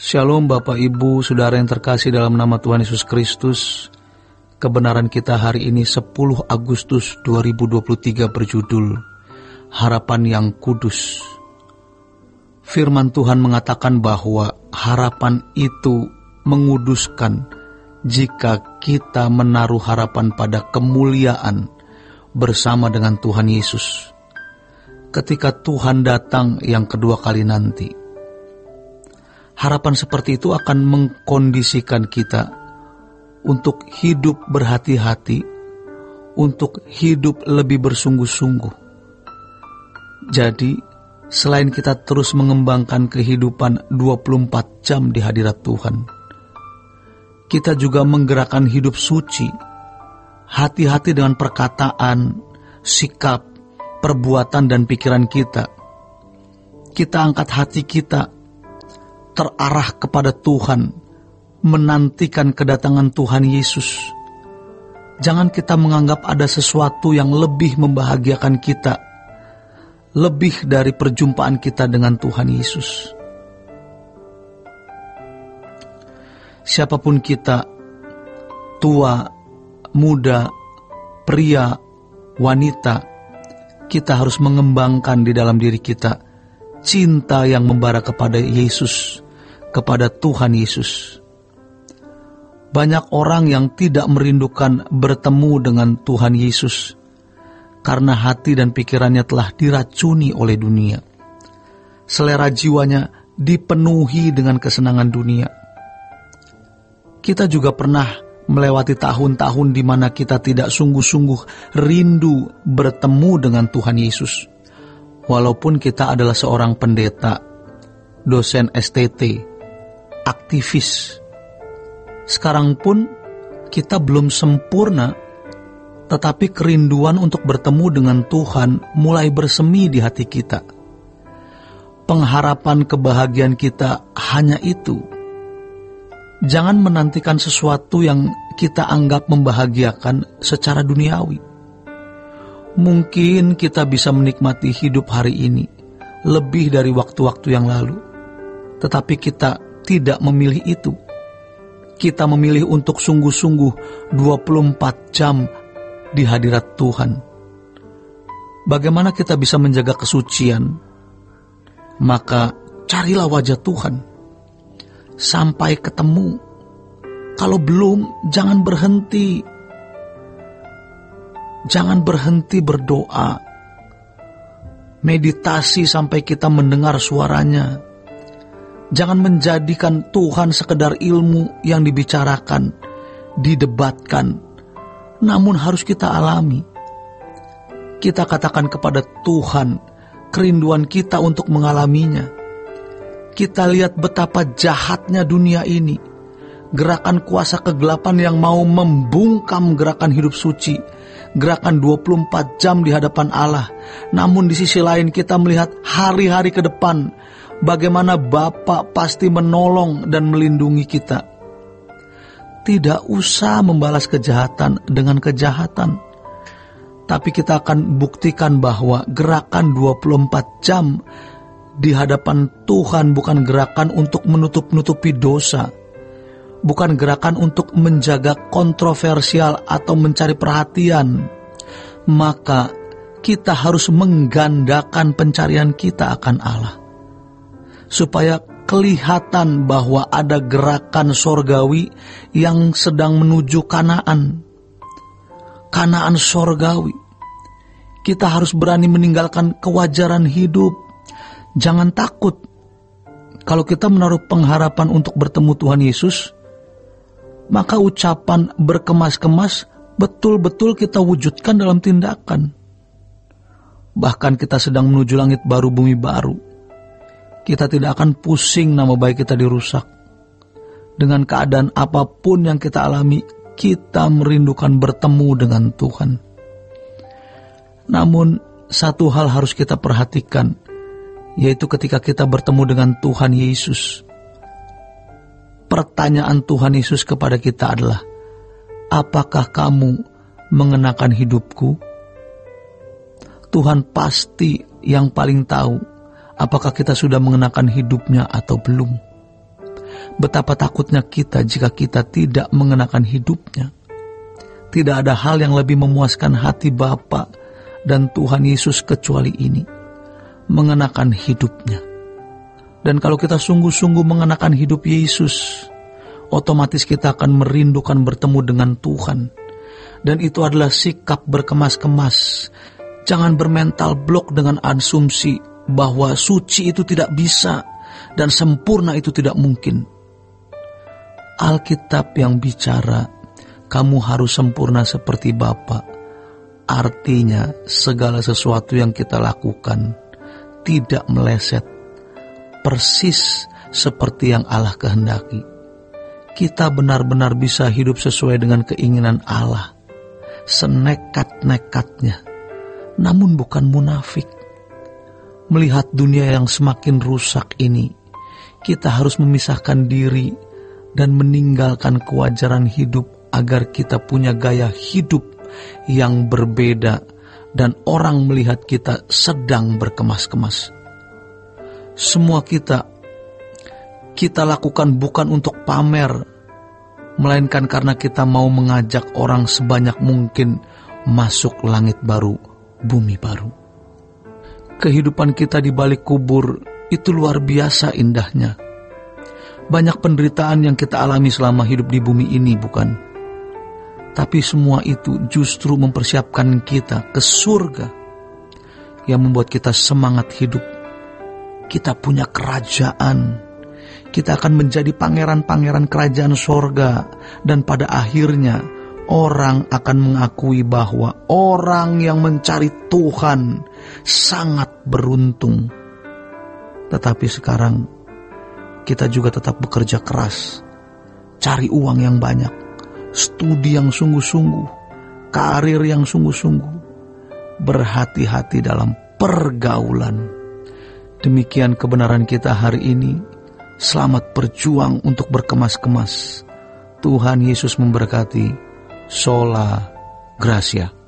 Shalom Bapak Ibu, Saudara yang terkasih dalam nama Tuhan Yesus Kristus. Kebenaran kita hari ini 10 Agustus 2023 berjudul Harapan yang Kudus. Firman Tuhan mengatakan bahwa harapan itu menguduskan jika kita menaruh harapan pada kemuliaan bersama dengan Tuhan Yesus ketika Tuhan datang yang kedua kali nanti. Harapan seperti itu akan mengkondisikan kita untuk hidup berhati-hati, untuk hidup lebih bersungguh-sungguh. Jadi, selain kita terus mengembangkan kehidupan 24 jam di hadirat Tuhan, kita juga menggerakkan hidup suci, hati-hati dengan perkataan, sikap, perbuatan, dan pikiran kita. Kita angkat hati kita terarah kepada Tuhan, menantikan kedatangan Tuhan Yesus. Jangan kita menganggap ada sesuatu yang lebih membahagiakan kita, lebih dari perjumpaan kita dengan Tuhan Yesus. Siapapun kita, tua, muda, pria, wanita, kita harus mengembangkan di dalam diri kita cinta yang membara kepada Yesus, kepada Tuhan Yesus. Banyak orang yang tidak merindukan bertemu dengan Tuhan Yesus karena hati dan pikirannya telah diracuni oleh dunia. Selera jiwanya dipenuhi dengan kesenangan dunia. Kita juga pernah melewati tahun-tahun di mana kita tidak sungguh-sungguh rindu bertemu dengan Tuhan Yesus. Walaupun kita adalah seorang pendeta, dosen STT, aktivis, sekarang pun kita belum sempurna, tetapi kerinduan untuk bertemu dengan Tuhan mulai bersemi di hati kita. Pengharapan kebahagiaan kita hanya itu. Jangan menantikan sesuatu yang kita anggap membahagiakan secara duniawi. Mungkin kita bisa menikmati hidup hari ini lebih dari waktu-waktu yang lalu, tetapi kita tidak memilih itu. Kita memilih untuk sungguh-sungguh 24 jam di hadirat Tuhan. Bagaimana kita bisa menjaga kesucian? Maka carilah wajah Tuhan sampai ketemu. Kalau belum, jangan berhenti. Jangan berhenti berdoa, meditasi sampai kita mendengar suaranya. Jangan menjadikan Tuhan sekedar ilmu yang dibicarakan, didebatkan, namun harus kita alami. Kita katakan kepada Tuhan kerinduan kita untuk mengalaminya. Kita lihat betapa jahatnya dunia ini, gerakan kuasa kegelapan yang mau membungkam gerakan hidup suci, gerakan 24 jam di hadapan Allah. Namun di sisi lain kita melihat hari-hari ke depan, bagaimana Bapa pasti menolong dan melindungi kita. Tidak usah membalas kejahatan dengan kejahatan, tapi kita akan buktikan bahwa gerakan 24 jam di hadapan Tuhan bukan gerakan untuk menutup-nutupi dosa, bukan gerakan untuk menjaga kontroversial atau mencari perhatian. Maka kita harus menggandakan pencarian kita akan Allah, supaya kelihatan bahwa ada gerakan sorgawi yang sedang menuju Kanaan. Kanaan sorgawi. Kita harus berani meninggalkan kewajaran hidup. Jangan takut. Kalau kita menaruh pengharapan untuk bertemu Tuhan Yesus, maka ucapan berkemas-kemas betul-betul kita wujudkan dalam tindakan. Bahkan kita sedang menuju langit baru, bumi baru. Kita tidak akan pusing nama baik kita dirusak. Dengan keadaan apapun yang kita alami, kita merindukan bertemu dengan Tuhan. Namun satu hal harus kita perhatikan, yaitu ketika kita bertemu dengan Tuhan Yesus. Pertanyaan Tuhan Yesus kepada kita adalah, apakah kamu mengenakan hidupku? Tuhan pasti yang paling tahu apakah kita sudah mengenakan hidupnya atau belum. Betapa takutnya kita jika kita tidak mengenakan hidupnya. Tidak ada hal yang lebih memuaskan hati Bapa dan Tuhan Yesus kecuali ini, mengenakan hidupnya. Dan kalau kita sungguh-sungguh mengenakan hidup Yesus, otomatis kita akan merindukan bertemu dengan Tuhan. Dan itu adalah sikap berkemas-kemas. Jangan bermental blok dengan asumsi bahwa suci itu tidak bisa dan sempurna itu tidak mungkin. Alkitab yang bicara, kamu harus sempurna seperti Bapa. Artinya segala sesuatu yang kita lakukan tidak meleset, persis seperti yang Allah kehendaki. Kita benar-benar bisa hidup sesuai dengan keinginan Allah, senekat-nekatnya, namun bukan munafik. Melihat dunia yang semakin rusak ini, kita harus memisahkan diri dan meninggalkan kewajaran hidup agar kita punya gaya hidup yang berbeda dan orang melihat kita sedang berkemas-kemas. Semua kita lakukan bukan untuk pamer, melainkan karena kita mau mengajak orang sebanyak mungkin masuk langit baru, bumi baru. Kehidupan kita di balik kubur itu luar biasa indahnya. Banyak penderitaan yang kita alami selama hidup di bumi ini, bukan? Tapi semua itu justru mempersiapkan kita ke surga yang membuat kita semangat hidup. Kita punya kerajaan. Kita akan menjadi pangeran-pangeran kerajaan sorga. Dan pada akhirnya orang akan mengakui bahwa orang yang mencari Tuhan sangat beruntung. Tetapi sekarang kita juga tetap bekerja keras, cari uang yang banyak, studi yang sungguh-sungguh, karir yang sungguh-sungguh, berhati-hati dalam pergaulan. Demikian kebenaran kita hari ini. Selamat berjuang untuk berkemas-kemas. Tuhan Yesus memberkati. Sola Gracia.